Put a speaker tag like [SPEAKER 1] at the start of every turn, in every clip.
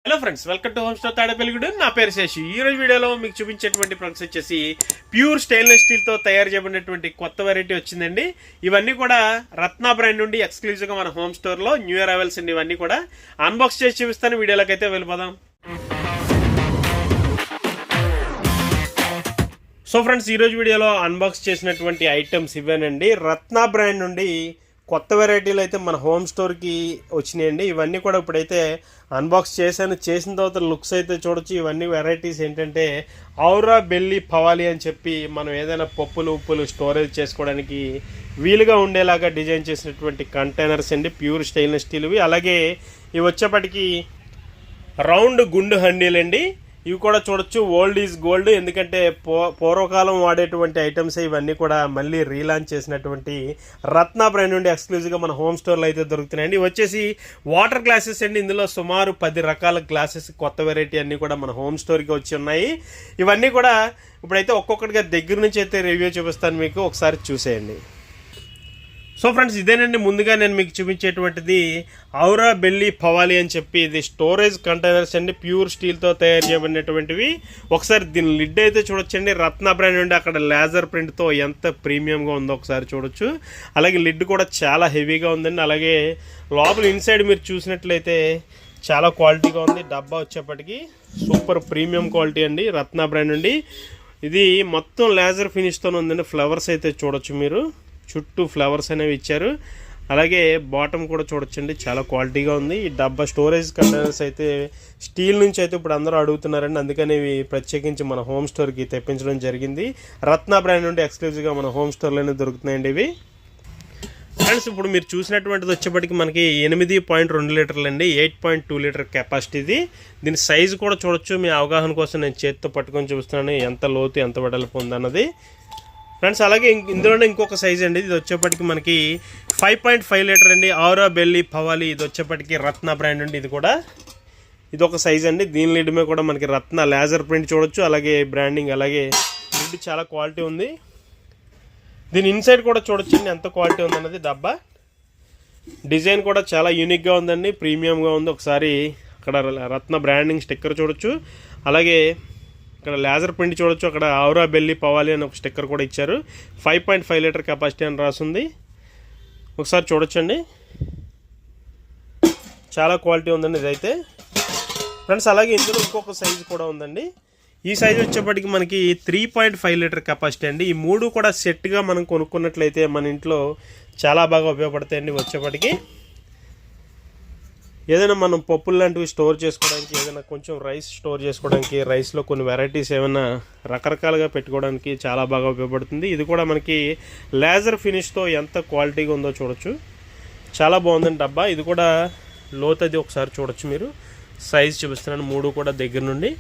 [SPEAKER 1] Hello friends, welcome to home store Tadepalligudem. నా పేరు శేషి. ఈ రోజు వీడియోలో మీకు చూపించేటువంటి ప్రొడక్ట్స్ వచ్చేసి ప్యూర్ స్టెయిన్లెస్ స్టీల్తో తయారు చేయబడినటువంటి కొత్త వెరైటీ వచ్చిందండి. ఇవన్నీ కూడా రత్న బ్రాండ్ నుండి ఎక్స్క్లూజివ్గా మన హోమ్ స్టోర్లో న్యూ ఇయర్ అరైవల్స్ అండి. ఇవన్నీ కూడా అన్బాక్స్ చేసి చూపిస్తాను. వీడియోలోకి అయితే వెళ్ళిపోదాం. సో ఫ్రెండ్స్, ఈరోజు వీడియోలో అన్బాక్స్ చేసినటువంటి ఐటమ్స్ ఇవేనండి. రత్న బ్రాండ్ నుండి కొత్త వెరైటీలు అయితే మన హోమ్ స్టోర్కి వచ్చినాయండి. ఇవన్నీ కూడా ఇప్పుడైతే అన్బాక్స్ చేశాను. చేసిన తర్వాత లుక్స్ అయితే చూడొచ్చు. ఇవన్నీ వెరైటీస్ ఏంటంటే ఔరా బెల్లి పవాలి అని చెప్పి మనం ఏదైనా పప్పులు ఉప్పులు స్టోరేజ్ చేసుకోవడానికి వీలుగా ఉండేలాగా డిజైన్ చేసినటువంటి కంటైనర్స్ అండి. ప్యూర్ స్టెయిన్లెస్ స్టీల్వి. అలాగే ఇవి వచ్చేప్పటికి రౌండ్ గుండు హండీలు అండి. ఇవి కూడా చూడొచ్చు. Old is gold. ఎందుకంటే పూర్వకాలం వాడేటువంటి ఐటమ్స్ ఇవన్నీ కూడా మళ్ళీ రీలాంచ్ చేసినటువంటి రత్న బ్రాండ్ నుండి ఎక్స్క్లూజివ్గా మన హోమ్ స్టోర్లో అయితే దొరుకుతున్నాయండి. ఇవి వచ్చేసి వాటర్ గ్లాసెస్ అండి. ఇందులో సుమారు 10 రకాల గ్లాసెస్ కొత్త వెరైటీ అన్నీ కూడా మన హోమ్ స్టోర్కి వచ్చి ఉన్నాయి. ఇవన్నీ కూడా ఇప్పుడైతే ఒక్కొక్కటిగా దగ్గర నుంచి అయితే రివ్యూ చూపిస్తాను, మీకు ఒకసారి చూసేయండి. సో ఫ్రెండ్స్, ఇదేనండి ముందుగా నేను మీకు చూపించేటువంటిది ఔరా బెల్లి పవాలి అని చెప్పి. ఇది స్టోరేజ్ కంటైనర్స్ అండి. ప్యూర్ స్టీల్తో తయారు చేయబడినటువంటివి. ఒకసారి దీని లిడ్ అయితే చూడొచ్చండి. రత్న బ్రాండ్ నుండి అక్కడ లేజర్ ప్రింట్తో ఎంత ప్రీమియంగా ఉందో ఒకసారి చూడొచ్చు. అలాగే లిడ్ కూడా చాలా హెవీగా ఉందండి. అలాగే లోపల ఇన్సైడ్ మీరు చూసినట్లయితే చాలా క్వాలిటీగా ఉంది. డబ్బా వచ్చేప్పటికి సూపర్ ప్రీమియం క్వాలిటీ అండి రత్న బ్రాండ్ నుండి. ఇది మొత్తం లేజర్ ఫినిష్తో ఉందండి. ఫ్లవర్స్ అయితే చూడొచ్చు మీరు. చుట్టూ ఫ్లవర్స్ అనేవి ఇచ్చారు. అలాగే బాటమ్ కూడా చూడొచ్చండి, చాలా క్వాలిటీగా ఉంది. ఈ డబ్బా స్టోరేజ్ కంటైనర్స్ అయితే స్టీల్ నుంచి అయితే ఇప్పుడు అందరూ అడుగుతున్నారండి. అందుకని ఇవి ప్రత్యేకించి మన హోమ్ స్టోర్కి తెప్పించడం జరిగింది. రత్న బ్రాండ్ నుండి ఎక్స్క్లూజివ్గా మన హోమ్ స్టోర్లోనే దొరుకుతున్నాయండి ఇవి. ఫ్రెండ్స్, ఇప్పుడు మీరు చూసినటువంటిది వచ్చేప్పటికి మనకి 8.2 లీటర్లు అండి. 8.2 లీటర్ కెపాసిటీది. దీని సైజు కూడా చూడొచ్చు. మీ అవగాహన కోసం నేను చేతితో పట్టుకొని చూపిస్తున్నాను ఎంత లోతు ఎంత వెడల్పు ఉందన్నది. ఫ్రెండ్స్, అలాగే ఇందులోనే ఇంకొక సైజ్ అండి. ఇది వచ్చేప్పటికి మనకి 5.5 లీటర్ అండి. ఔరా బెల్లి పవాలి. ఇది వచ్చేప్పటికి రత్న బ్రాండ్ అండి. ఇది కూడా ఇది ఒక సైజ్ అండి. దీని లిడ్ మీద కూడా మనకి రత్న లేజర్ ప్రింట్ చూడొచ్చు. అలాగే బ్రాండింగ్, అలాగే లిడ్ చాలా క్వాలిటీ ఉంది. దీని ఇన్సైడ్ కూడా చూడొచ్చండి ఎంత క్వాలిటీ ఉందన్నది. డబ్బా డిజైన్ కూడా చాలా యూనిక్గా ఉందండి, ప్రీమియంగా ఉంది. ఒకసారి అక్కడ రత్న బ్రాండింగ్ స్టిక్కర్ చూడొచ్చు. అలాగే ఇక్కడ లేజర్ ప్రింట్ చూడొచ్చు. అక్కడ ఔరా బెల్లి పవాలి అని ఒక స్టిక్కర్ కూడా ఇచ్చారు. 5.5 లీటర్ కెపాసిటీ అని రాసింది. ఒకసారి చూడొచ్చండి, చాలా క్వాలిటీ ఉందండి ఇదైతే. ఫ్రెండ్స్, అలాగే ఇందులో ఇంకొక సైజు కూడా ఉందండి. ఈ సైజు వచ్చేప్పటికి మనకి 3.5 లీటర్ కెపాసిటీ అండి. ఈ మూడు కూడా సెట్గా మనం కొనుక్కున్నట్లయితే మన ఇంట్లో చాలా బాగా ఉపయోగపడతాయండి. వచ్చేప్పటికి ఏదైనా మనం పప్పులు లాంటివి స్టోర్ చేసుకోవడానికి, ఏదైనా కొంచెం రైస్ స్టోర్ చేసుకోవడానికి, రైస్లో కొన్ని వెరైటీస్ ఏమైనా రకరకాలుగా పెట్టుకోవడానికి చాలా బాగా ఉపయోగపడుతుంది. ఇది కూడా మనకి లేజర్ ఫినిష్తో ఎంత క్వాలిటీగా ఉందో చూడొచ్చు. చాలా బాగుందండి డబ్బా. ఇది కూడా లోతది ఒకసారి చూడొచ్చు మీరు. సైజ్ చూపిస్తున్నాను మూడు కూడా దగ్గర నుండి.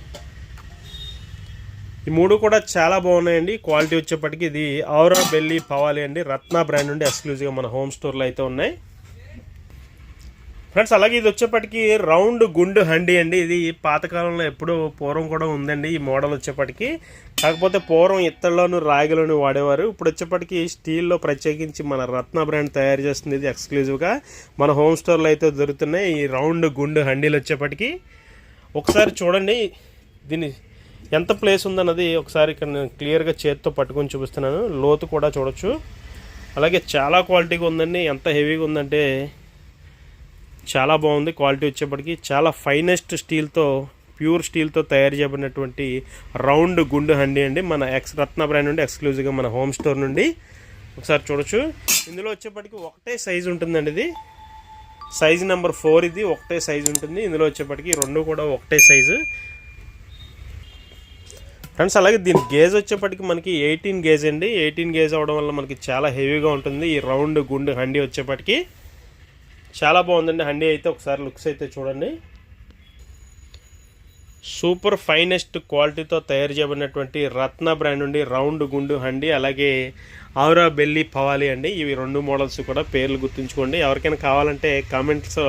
[SPEAKER 1] ఈ మూడు కూడా చాలా బాగున్నాయండి. క్వాలిటీ వచ్చేప్పటికి ఇది ఔరా బెల్లి పవాలి అండి. రత్న బ్రాండ్ నుండి ఎక్స్క్లూజివ్గా మన హోమ్ స్టోర్లో అయితే ఉన్నాయి. ఫ్రెండ్స్, అలాగే ఇది వచ్చేప్పటికి రౌండ్ గుండు హండీ అండి. ఇది పాతకాలంలో ఎప్పుడూ పూర్వం కూడా ఉందండి ఈ మోడల్ వచ్చేప్పటికి. కాకపోతే పూర్వం ఇత్తడిలోను రాగిలోను వాడేవారు. ఇప్పుడు వచ్చేప్పటికి స్టీల్లో ప్రత్యేకించి మన రత్న బ్రాండ్ తయారు చేస్తుంది. ఇది ఎక్స్క్లూజివ్గా మన హోమ్ స్టోర్లో అయితే దొరుకుతున్నాయి ఈ రౌండ్ గుండు హండీలు వచ్చేప్పటికి. ఒకసారి చూడండి దీని ఎంత ప్లేస్ ఉందన్నది. ఒకసారి ఇక్కడ నేను క్లియర్గా చేతితో పట్టుకొని చూపిస్తున్నాను. లోతు కూడా చూడొచ్చు. అలాగే చాలా క్వాలిటీగా ఉందండి. ఎంత హెవీగా ఉందంటే చాలా బాగుంది. క్వాలిటీ వచ్చేప్పటికి చాలా ఫైనెస్ట్ స్టీల్తో, ప్యూర్ స్టీల్తో తయారు చేయబడినటువంటి రౌండ్ గుండు హండీ అండి. మన రత్న బ్రాండ్ నుండి ఎక్స్క్లూజివ్గా మన హోమ్ స్టోర్ నుండి. ఒకసారి చూడొచ్చు. ఇందులో వచ్చేప్పటికి ఒకటే సైజు ఉంటుందండి. ఇది సైజ్ నెంబర్ 4. ఇది ఒకటే సైజు ఉంటుంది. ఇందులో వచ్చేప్పటికి రెండు కూడా ఒకటే సైజు. ఫ్రెండ్స్, అలాగే దీని గేజ్ వచ్చేప్పటికి మనకి 18 గేజ్ అండి. 18 గేజ్ అవడం వల్ల మనకి చాలా హెవీగా ఉంటుంది ఈ రౌండ్ గుండు హండీ వచ్చేప్పటికి. చాలా బాగుందండి హండీ అయితే. ఒకసారి లుక్స్ అయితే చూడండి. సూపర్ ఫైనెస్ట్ క్వాలిటీతో తయారు చేయబడినటువంటి రత్న బ్రాండ్ నుండి రౌండ్ గుండు హండీ, అలాగే ఔరా బెల్లి పవాలి అండి. ఇవి రెండు మోడల్స్ కూడా పేర్లు గుర్తుంచుకోండి. ఎవరికైనా కావాలంటే కామెంట్స్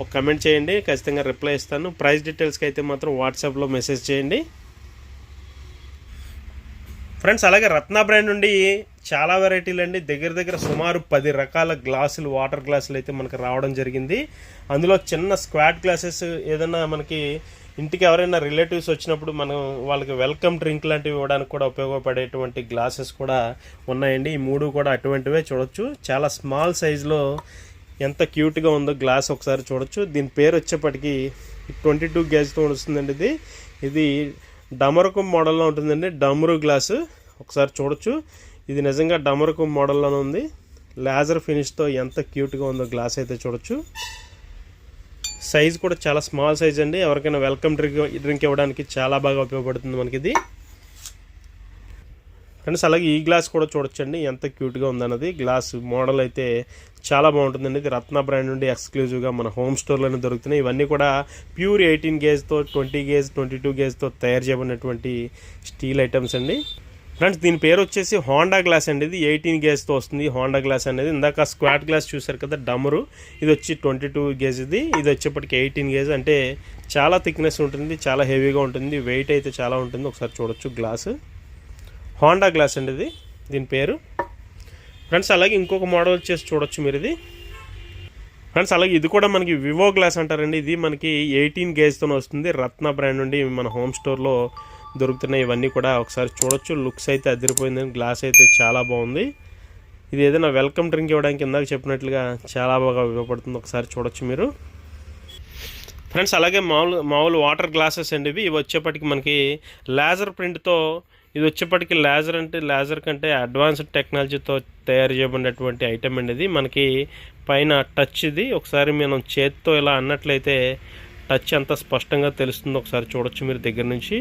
[SPEAKER 1] ఒక కమెంట్ చేయండి, ఖచ్చితంగా రిప్లై ఇస్తాను. ప్రైస్ డీటెయిల్స్కి అయితే మాత్రం వాట్సాప్లో మెసేజ్ చేయండి. ఫ్రెండ్స్ అలాగే రత్న బ్రాండ్ నుండి చాలా వెరైటీలు అండి, దగ్గర సుమారు 10 రకాల గ్లాసులు, వాటర్ గ్లాసులు అయితే మనకు రావడం జరిగింది. అందులో చిన్న స్క్వాడ్ గ్లాసెస్, ఏదైనా మనకి ఇంటికి ఎవరైనా రిలేటివ్స్ వచ్చినప్పుడు మనం వాళ్ళకి వెల్కమ్ డ్రింక్ లాంటివి ఇవ్వడానికి కూడా ఉపయోగపడేటువంటి గ్లాసెస్ కూడా ఉన్నాయండి. ఈ 3 కూడా అటువంటివే చూడొచ్చు. చాలా స్మాల్ సైజులో ఎంత క్యూట్గా ఉందో గ్లాస్ ఒకసారి చూడొచ్చు. దీని పేరు వచ్చేప్పటికి 22 గేజ్తో వస్తుందండి. ఇది డమరుకం మోడల్లో ఉంటుందండి, డమరు గ్లాసు ఒకసారి చూడొచ్చు. ఇది నిజంగా డమరుకం మోడల్లోనే ఉంది. లేజర్ ఫినిష్తో ఎంత క్యూట్గా ఉందో గ్లాస్ అయితే చూడొచ్చు. సైజ్ కూడా చాలా స్మాల్ సైజ్ అండి. ఎవరికైనా వెల్కమ్ డ్రింక్ ఇవ్వడానికి చాలా బాగా ఉపయోగపడుతుంది మనకి ఇది. ఫ్రెండ్స్ అలాగే ఈ గ్లాస్ కూడా చూడొచ్చండి ఎంత క్యూట్గా ఉందన్నది. గ్లాస్ మోడల్ అయితే చాలా బాగుంటుందండి. ఇది రత్న బ్రాండ్ నుండి ఎక్స్క్లూజివ్గా మన హోమ్ స్టోర్లోనే దొరుకుతున్నాయి. ఇవన్నీ కూడా ప్యూర్ 18 గేజ్తో, 20 గేజ్, 22 గేజ్తో తయారు చేయబడినటువంటి స్టీల్ ఐటమ్స్ అండి. ఫ్రెండ్స్ దీని పేరు వచ్చేసి హోండా గ్లాస్ అండి. ఇది 18 గేజ్తో వస్తుంది హోండా గ్లాస్ అనేది. ఇందాక స్క్వాడ్ గ్లాస్ చూసారు కదా డమరు, ఇది వచ్చి 22 గేజ్. ఇది వచ్చేప్పటికి 18 గేజ్. అంటే చాలా థిక్నెస్ ఉంటుంది, చాలా హెవీగా ఉంటుంది, వెయిట్ అయితే చాలా ఉంటుంది. ఒకసారి చూడొచ్చు గ్లాసు. హోండా గ్లాస్ అండి ఇది దీని పేరు. ఫ్రెండ్స్ అలాగే ఇంకొక మోడల్ వచ్చేసి చూడొచ్చు మీరు ఇది. ఫ్రెండ్స్ అలాగే ఇది కూడా మనకి వివో గ్లాస్ అంటారండి. ఇది మనకి 18 గేజ్తో వస్తుంది. రత్న బ్రాండ్ నుండి మన హోమ్ స్టోర్లో దొరుకుతున్నాయి. ఇవన్నీ కూడా ఒకసారి చూడొచ్చు. లుక్స్ అయితే అదిరిపోయిందండి. గ్లాస్ అయితే చాలా బాగుంది. ఇది ఏదైనా వెల్కమ్ డ్రింక్ ఇవ్వడానికి ఇందాక చెప్పినట్లుగా చాలా బాగా ఉపయోగపడుతుంది. ఒకసారి చూడొచ్చు మీరు. ఫ్రెండ్స్ అలాగే మామూలు వాటర్ గ్లాసెస్ అండి ఇవి వచ్చేప్పటికి మనకి లేజర్ ప్రింట్తో, ఇది వచ్చేప్పటికి లేజర్ అంటే లేజర్ కంటే అడ్వాన్స్డ్ టెక్నాలజీతో తయారు చేయబడినటువంటి ఐటమ్ అండి ఇది. మనకి పైన టచ్, ఇది ఒకసారి మనం చేతితో ఇలా అన్నట్లయితే టచ్ ఎంత స్పష్టంగా తెలుస్తుందో ఒకసారి చూడొచ్చు మీరు దగ్గర నుంచి.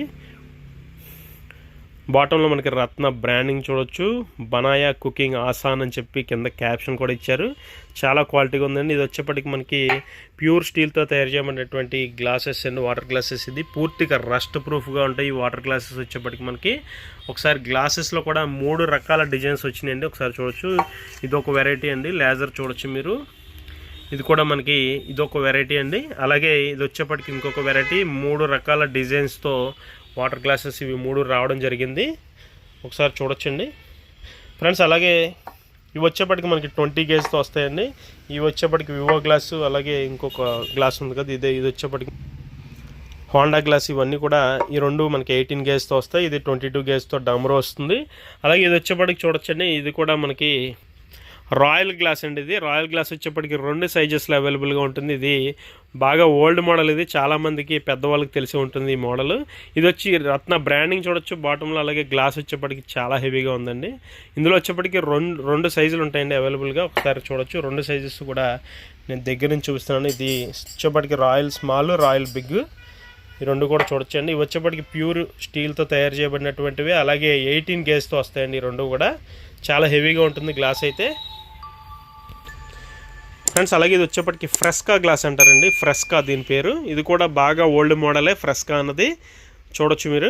[SPEAKER 1] బాటంలో మనకి రత్న బ్రాండింగ్ చూడొచ్చు. బనాయా కుకింగ్ ఆసాన్ అని చెప్పి కింద క్యాప్షన్ కూడా ఇచ్చారు. చాలా క్వాలిటీగా ఉందండి. ఇది వచ్చేప్పటికి మనకి ప్యూర్ స్టీల్తో తయారు చేయబడినటువంటి గ్లాసెస్ అండి, వాటర్ గ్లాసెస్. ఇది పూర్తిగా రస్ట్ ప్రూఫ్గా ఉంటాయి ఈ వాటర్ గ్లాసెస్ వచ్చేప్పటికి మనకి. ఒకసారి గ్లాసెస్లో కూడా 3 రకాల డిజైన్స్ వచ్చినాయండి. ఒకసారి చూడొచ్చు. ఇది ఒక వెరైటీ అండి, లేజర్ చూడొచ్చు మీరు. ఇది కూడా మనకి ఇదొక వెరైటీ అండి. అలాగే ఇది వచ్చేప్పటికి ఇంకొక వెరైటీ. 3 రకాల డిజైన్స్తో వాటర్ గ్లాసెస్ ఇవి 3 రావడం జరిగింది. ఒకసారి చూడొచ్చండి ఫ్రెండ్స్. అలాగే ఇవి వచ్చేప్పటికి మనకి 20 గేజ్తో వస్తాయండి. ఇవి వచ్చేప్పటికి వివో గ్లాసు, అలాగే ఇంకొక గ్లాస్ ఉంది కదా ఇది వచ్చేప్పటికి హోండా గ్లాస్. ఇవన్నీ కూడా ఈ 2 మనకి 18 గేజ్తో వస్తాయి. ఇది 22 గేజ్తో డమరో వస్తుంది. అలాగే ఇది వచ్చేప్పటికి చూడొచ్చండి. ఇది కూడా మనకి రాయల్ గ్లాస్ అండి. ఇది రాయల్ గ్లాస్ వచ్చేప్పటికి 2 సైజెస్లో అవైలబుల్గా ఉంటుంది. ఇది బాగా ఓల్డ్ మోడల్. ఇది చాలామందికి పెద్దవాళ్ళకి తెలిసి ఉంటుంది ఈ మోడల్. ఇది వచ్చి రత్న బ్రాండింగ్ చూడొచ్చు బాటంలో. అలాగే గ్లాస్ వచ్చేప్పటికి చాలా హెవీగా ఉందండి. ఇందులో వచ్చేప్పటికి 2 సైజులు ఉంటాయండి అవైలబుల్గా. ఒకసారి చూడొచ్చు. 2 సైజెస్ కూడా నేను దగ్గర నుంచి చూపిస్తున్నాను. ఇది వచ్చేప్పటికి రాయల్ స్మాల్, రాయల్ బిగ్, ఈ 2 కూడా చూడొచ్చండి. ఇవి వచ్చేప్పటికి ప్యూర్ స్టీల్తో తయారు చేయబడినటువంటివి. అలాగే 18 గేజ్తో వస్తాయండి ఈ 2 కూడా. చాలా హెవీగా ఉంటుంది గ్లాస్ అయితే. ఫ్రెండ్స్ అలాగే ఇది వచ్చేప్పటికి ఫ్రెస్కా గ్లాస్ అంటారండి, ఫ్రెస్కా దీని పేరు. ఇది కూడా బాగా ఓల్డ్ మోడలే ఫ్రెస్కా అన్నది, చూడొచ్చు మీరు.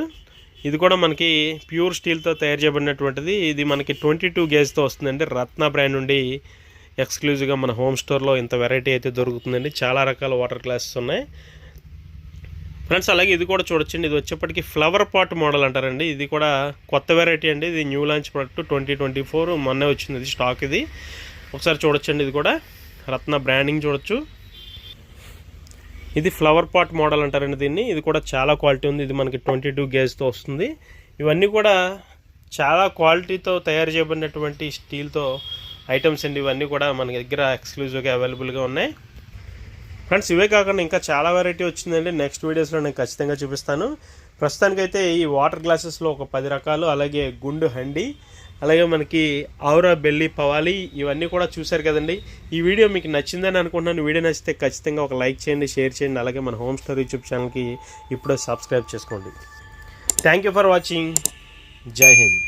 [SPEAKER 1] ఇది కూడా మనకి ప్యూర్ స్టీల్తో తయారు చేయబడినటువంటిది. ఇది మనకి 22 గేజ్తో వస్తుందండి. రత్న బ్రాండ్ నుండి ఎక్స్క్లూజివ్గా మన హోమ్ స్టోర్లో ఇంత వెరైటీ అయితే దొరుకుతుందండి. చాలా రకాల వాటర్ గ్లాసెస్ ఉన్నాయి ఫ్రెండ్స్. అలాగే ఇది కూడా చూడొచ్చండి. ఇది వచ్చేప్పటికి ఫ్లవర్ పాట్ మోడల్ అంటారండి. ఇది కూడా కొత్త వెరైటీ అండి. ఇది న్యూ లాంచ్ ప్రొడక్ట్ 2024 మొన్నే వచ్చింది ఇది స్టాక్. ఇది ఒకసారి చూడొచ్చండి. ఇది కూడా రత్న బ్రాండింగ్ చూడొచ్చు. ఇది ఫ్లవర్ పాట్ మోడల్ అంటారండి దీన్ని. ఇది కూడా చాలా క్వాలిటీ ఉంది. ఇది మనకి 22 గేజ్తో వస్తుంది. ఇవన్నీ కూడా చాలా క్వాలిటీతో తయారు చేయబడినటువంటి స్టీల్తో ఐటమ్స్ అండి. ఇవన్నీ కూడా మన దగ్గర ఎక్స్క్లూజివ్గా అవైలబుల్గా ఉన్నాయి ఫ్రెండ్స్. ఇవే కాకుండా ఇంకా చాలా వెరైటీ వచ్చిందండి. నెక్స్ట్ వీడియోస్లో నేను ఖచ్చితంగా చూపిస్తాను. ప్రస్తుతానికైతే ఈ వాటర్ గ్లాసెస్లో ఒక 10 రకాలు, అలాగే గుండు హండి, అలాగే మనకి ఔరా బెల్లి పవాలి, ఇవన్నీ కూడా చూశారు కదండి. ఈ వీడియో మీకు నచ్చిందని అనుకుంటున్నాను. వీడియో నచ్చితే ఖచ్చితంగా ఒక లైక్ చేయండి, షేర్ చేయండి. అలాగే మన హోమ్ స్టోర్ యూట్యూబ్ ఛానల్కి ఇప్పుడే సబ్స్క్రైబ్ చేసుకోండి. Thank you for watching. జై హింద్.